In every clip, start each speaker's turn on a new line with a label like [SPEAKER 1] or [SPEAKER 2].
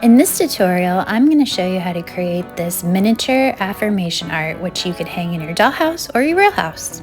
[SPEAKER 1] In this tutorial, I'm going to show you how to create this miniature affirmation art, which you could hang in your dollhouse or your real house.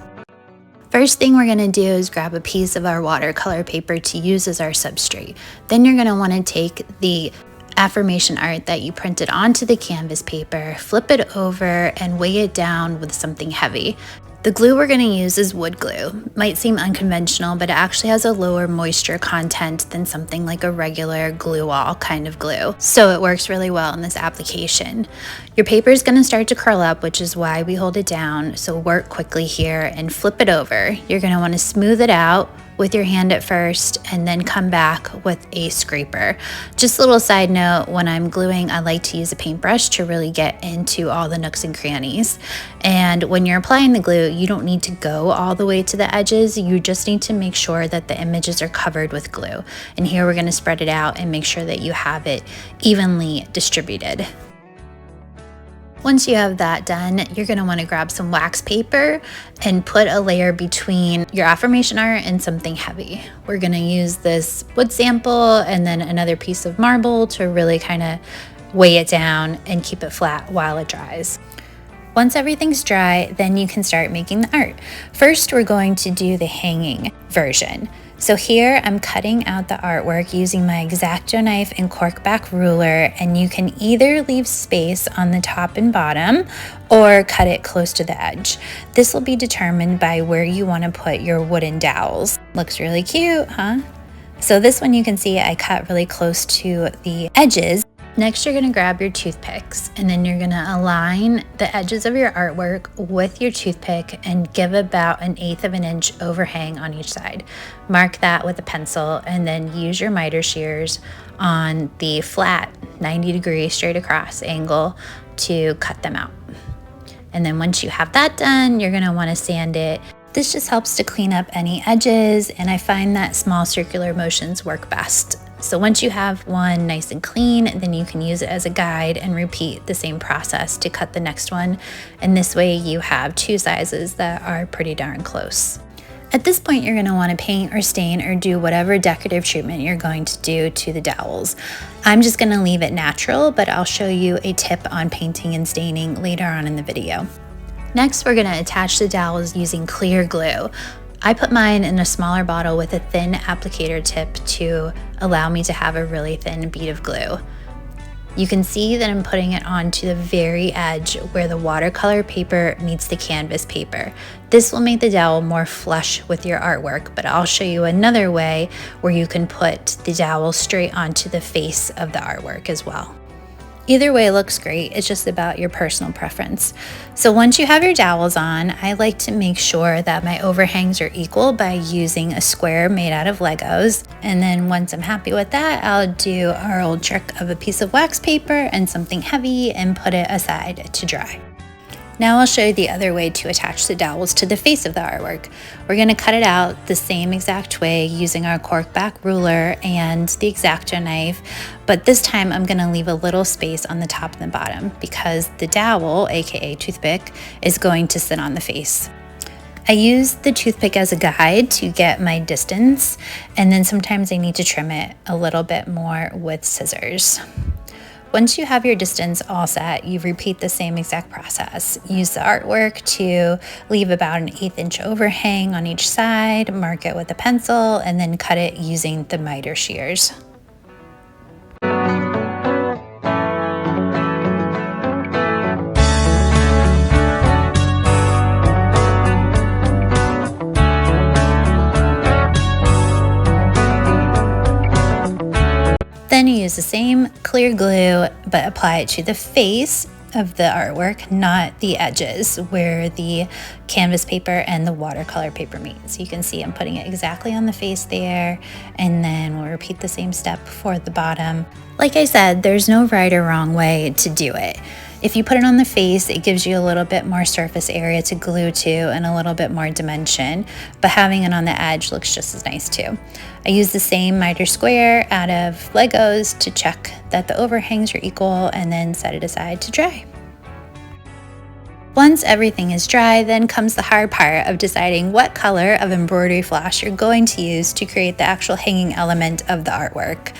[SPEAKER 1] First thing we're going to do is grab a piece of our watercolor paper to use as our substrate. Then you're going to want to take the affirmation art that you printed onto the canvas paper, flip it over, and weigh it down with something heavy. The glue we're going to use is wood glue. Might seem unconventional, but it actually has a lower moisture content than something like a regular glue wall kind of glue. So it works really well in this application. Your paper is going to start to curl up, which is why we hold it down. So work quickly here and flip it over. You're going to want to smooth it out with your hand at first and then come back with a scraper. Just a little side note, when I'm gluing, I like to use a paintbrush to really get into all the nooks and crannies. And when you're applying the glue, you don't need to go all the way to the edges. You just need to make sure that the images are covered with glue. And here we're going to spread it out and make sure that you have it evenly distributed. Once you have that done, you're going to want to grab some wax paper and put a layer between your affirmation art and something heavy. We're going to use this wood sample and then another piece of marble to really kind of weigh it down and keep it flat while it dries. Once everything's dry, then you can start making the art. First, we're going to do the hanging version. So here I'm cutting out the artwork using my X-Acto knife and corkback ruler, and you can either leave space on the top and bottom or cut it close to the edge. This will be determined by where you want to put your wooden dowels. Looks really cute, huh? So this one you can see I cut really close to the edges. Next, you're going to grab your toothpicks and then you're going to align the edges of your artwork with your toothpick and give about 1/8 of an inch overhang on each side. Mark that with a pencil and then use your miter shears on the flat 90-degree straight across angle to cut them out. And then once you have that done, you're going to want to sand it. This just helps to clean up any edges, and I find that small circular motions work best. So once you have one nice and clean, then you can use it as a guide and repeat the same process to cut the next one. And this way you have two sizes that are pretty darn close. At this point, you're going to want to paint or stain or do whatever decorative treatment you're going to do to the dowels. I'm just going to leave it natural, but I'll show you a tip on painting and staining later on in the video. Next, we're going to attach the dowels using clear glue. I put mine in a smaller bottle with a thin applicator tip to allow me to have a really thin bead of glue. You can see that I'm putting it onto the very edge where the watercolor paper meets the canvas paper. This will make the dowel more flush with your artwork, but I'll show you another way where you can put the dowel straight onto the face of the artwork as well. Either way looks great, it's just about your personal preference. So once you have your dowels on, I like to make sure that my overhangs are equal by using a square made out of Legos. And then once I'm happy with that, I'll do our old trick of a piece of wax paper and something heavy and put it aside to dry. Now I'll show you the other way to attach the dowels to the face of the artwork. We're going to cut it out the same exact way using our corkback ruler and the X-Acto knife, but this time I'm going to leave a little space on the top and the bottom because the dowel, aka toothpick, is going to sit on the face. I use the toothpick as a guide to get my distance, and then sometimes I need to trim it a little bit more with scissors. Once you have your distance all set, you repeat the same exact process. Use the artwork to leave about 1/8 inch overhang on each side, mark it with a pencil, and then cut it using the miter shears. Then you use the same clear glue, but apply it to the face of the artwork, not the edges where the canvas paper and the watercolor paper meet. So you can see I'm putting it exactly on the face there, and then we'll repeat the same step for the bottom. Like I said, there's no right or wrong way to do it. If you put it on the face, it gives you a little bit more surface area to glue to and a little bit more dimension, but having it on the edge looks just as nice too. I use the same miter square out of Legos to check that the overhangs are equal and then set it aside to dry. Once everything is dry, then comes the hard part of deciding what color of embroidery floss you're going to use to create the actual hanging element of the artwork.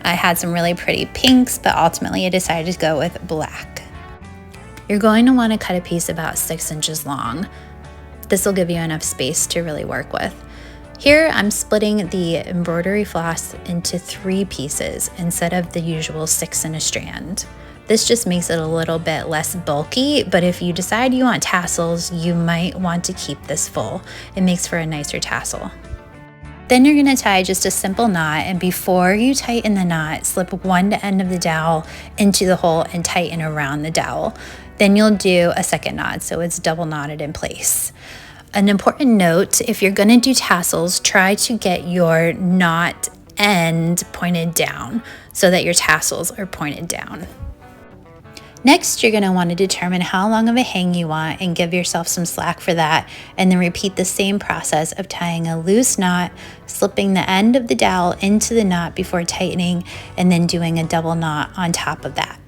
[SPEAKER 1] I had some really pretty pinks, but ultimately I decided to go with black. You're going to want to cut a piece about 6 inches long. This will give you enough space to really work with. Here I'm splitting the embroidery floss into 3 pieces instead of the usual 6 in a strand. This just makes it a little bit less bulky, but if you decide you want tassels, you might want to keep this full. It makes for a nicer tassel. Then you're going to tie just a simple knot, and before you tighten the knot, slip one end of the dowel into the hole and tighten around the dowel. Then you'll do a second knot so it's double knotted in place. An important note, if you're going to do tassels, try to get your knot end pointed down so that your tassels are pointed down. Next, you're going to want to determine how long of a hang you want and give yourself some slack for that, and then repeat the same process of tying a loose knot, slipping the end of the dowel into the knot before tightening, and then doing a double knot on top of that.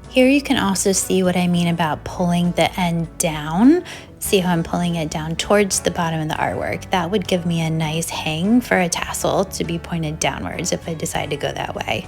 [SPEAKER 1] Here you can also see what I mean about pulling the end down. See how I'm pulling it down towards the bottom of the artwork. That would give me a nice hang for a tassel to be pointed downwards if I decide to go that way.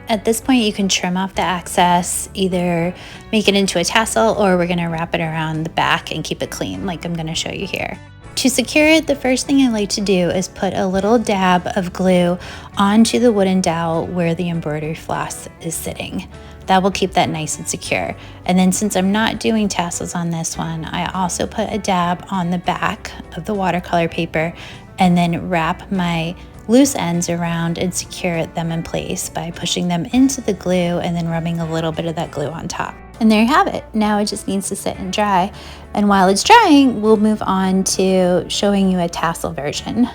[SPEAKER 1] At this point, you can trim off the excess, either make it into a tassel or we're gonna wrap it around the back and keep it clean like I'm gonna show you here. To secure it, the first thing I like to do is put a little dab of glue onto the wooden dowel where the embroidery floss is sitting. That will keep that nice and secure. And then since I'm not doing tassels on this one, I also put a dab on the back of the watercolor paper and then wrap my loose ends around and secure them in place by pushing them into the glue and then rubbing a little bit of that glue on top. And there you have it. Now it just needs to sit and dry. And while it's drying, we'll move on to showing you a tassel version.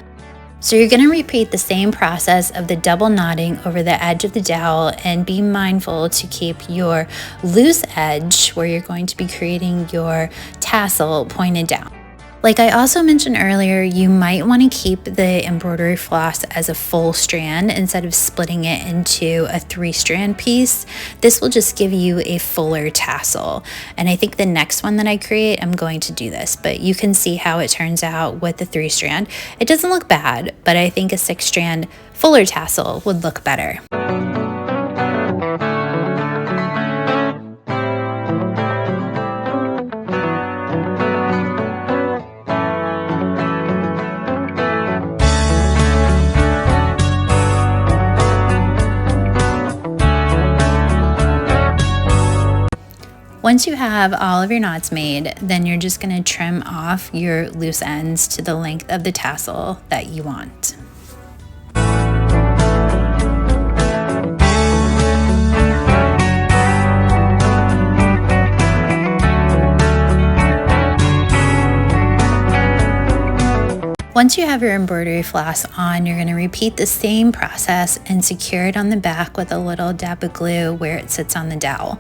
[SPEAKER 1] So you're going to repeat the same process of the double knotting over the edge of the dowel, and be mindful to keep your loose edge where you're going to be creating your tassel pointed down. Like I also mentioned earlier, you might want to keep the embroidery floss as a full strand instead of splitting it into a 3-strand piece. This will just give you a fuller tassel. And I think the next one that I create, I'm going to do this, but you can see how it turns out with the 3-strand. It doesn't look bad, but I think a 6-strand fuller tassel would look better. Once you have all of your knots made, then you're just going to trim off your loose ends to the length of the tassel that you want. Once you have your embroidery floss on, you're going to repeat the same process and secure it on the back with a little dab of glue where it sits on the dowel.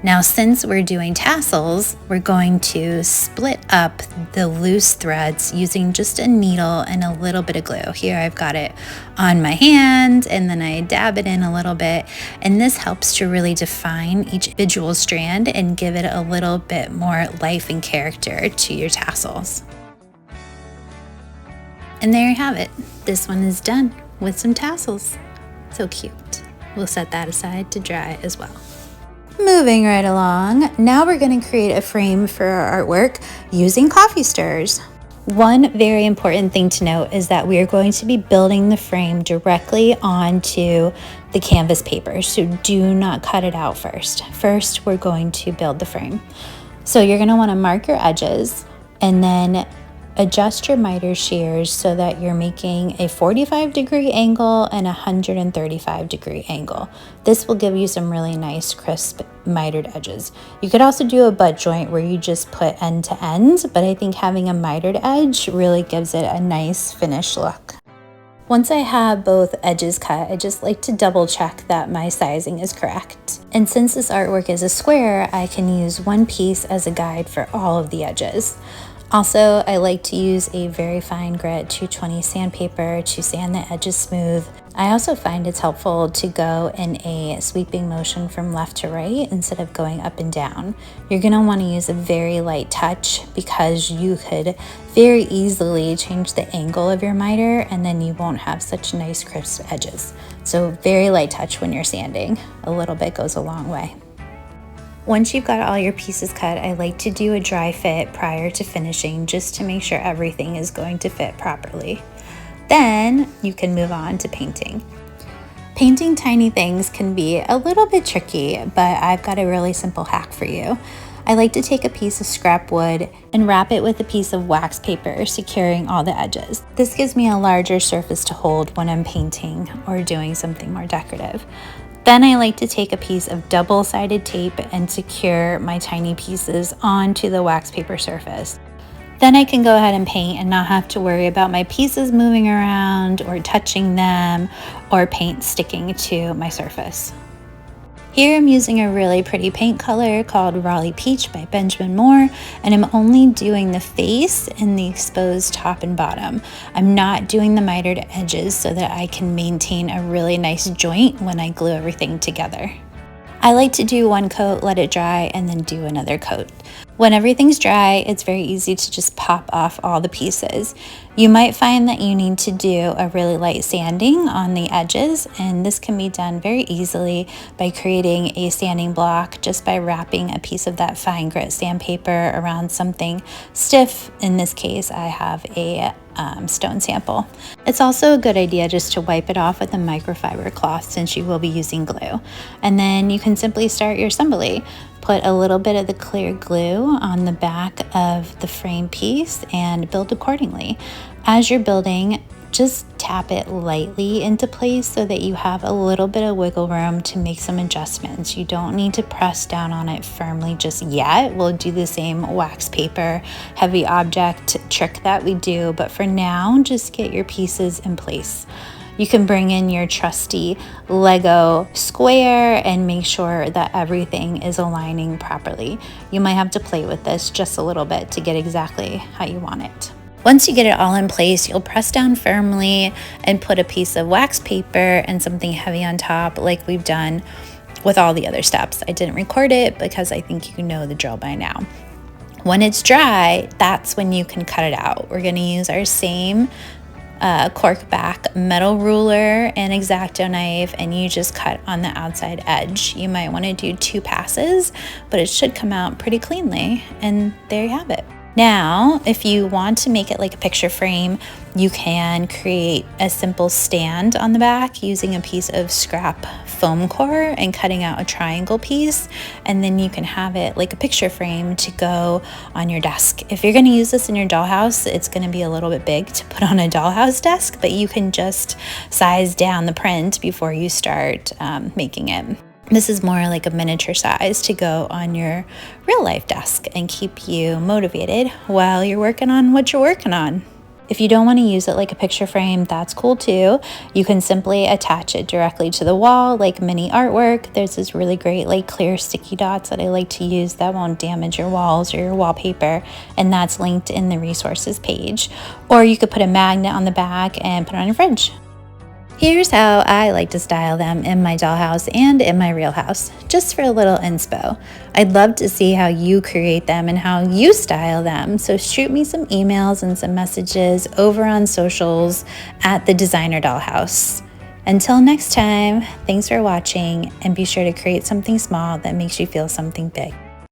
[SPEAKER 1] Now, since we're doing tassels, we're going to split up the loose threads using just a needle and a little bit of glue. Here I've got it on my hand, and then I dab it in a little bit, and this helps to really define each individual strand and give it a little bit more life and character to your tassels. And there you have it. This one is done with some tassels. So cute. We'll set that aside to dry as well. Moving right along, now we're going to create a frame for our artwork using coffee stirrers. One very important thing to note is that we are going to be building the frame directly onto the canvas paper, so do not cut it out first. First, we're going to build the frame. So you're going to want to mark your edges and then adjust your miter shears so that you're making a 45-degree angle and a 135-degree angle. This will give you some really nice crisp mitered edges. You could also do a butt joint where you just put end to end, but I think having a mitered edge really gives it a nice finished look. Once I have both edges cut, I just like to double check that my sizing is correct. And since this artwork is a square, I can use one piece as a guide for all of the edges. Also, I like to use a very fine grit 220 sandpaper to sand the edges smooth. I also find it's helpful to go in a sweeping motion from left to right instead of going up and down. You're going to want to use a very light touch because you could very easily change the angle of your miter and then you won't have such nice crisp edges. So very light touch when you're sanding. A little bit goes a long way. Once you've got all your pieces cut, I like to do a dry fit prior to finishing just to make sure everything is going to fit properly. Then you can move on to painting. Painting tiny things can be a little bit tricky, but I've got a really simple hack for you. I like to take a piece of scrap wood and wrap it with a piece of wax paper, securing all the edges. This gives me a larger surface to hold when I'm painting or doing something more decorative. Then I like to take a piece of double-sided tape and secure my tiny pieces onto the wax paper surface. Then I can go ahead and paint and not have to worry about my pieces moving around or touching them or paint sticking to my surface. Here I'm using a really pretty paint color called Raleigh Peach by Benjamin Moore, and I'm only doing the face and the exposed top and bottom. I'm not doing the mitered edges so that I can maintain a really nice joint when I glue everything together. I like to do one coat, let it dry, and then do another coat. When everything's dry, it's very easy to just pop off all the pieces. You might find that you need to do a really light sanding on the edges, and this can be done very easily by creating a sanding block just by wrapping a piece of that fine grit sandpaper around something stiff. In this case, I have a stone sample. It's also a good idea just to wipe it off with a microfiber cloth since you will be using glue. And then you can simply start your assembly. Put a little bit of the clear glue on the back of the frame piece and build accordingly. As you're building, just tap it lightly into place so that you have a little bit of wiggle room to make some adjustments. You don't need to press down on it firmly just yet. We'll do the same wax paper heavy object trick that we do, but for now, just get your pieces in place. You can bring in your trusty Lego square and make sure that everything is aligning properly. You might have to play with this just a little bit to get exactly how you want it. Once you get it all in place, you'll press down firmly and put a piece of wax paper and something heavy on top like we've done with all the other steps. I didn't record it because I think you know the drill by now. When it's dry, that's when you can cut it out. We're going to use our same cork back metal ruler and X-Acto knife, and you just cut on the outside edge. You might want to do 2 passes, but it should come out pretty cleanly, and there you have it. Now, if you want to make it like a picture frame, you can create a simple stand on the back using a piece of scrap foam core and cutting out a triangle piece, and then you can have it like a picture frame to go on your desk. If you're going to use this in your dollhouse, it's going to be a little bit big to put on a dollhouse desk, but you can just size down the print before you start making it. This is more like a miniature size to go on your real life desk and keep you motivated while you're working on what you're working on. If you don't want to use it like a picture frame, that's cool too. You can simply attach it directly to the wall like mini artwork. There's this really great like clear sticky dots that I like to use that won't damage your walls or your wallpaper, and that's linked in the resources page. Or you could put a magnet on the back and put it on your fridge. Here's how I like to style them in my dollhouse and in my real house, just for a little inspo. I'd love to see how you create them and how you style them, so shoot me some emails and some messages over on socials at The Designer Dollhouse. Until next time, thanks for watching, and be sure to create something small that makes you feel something big.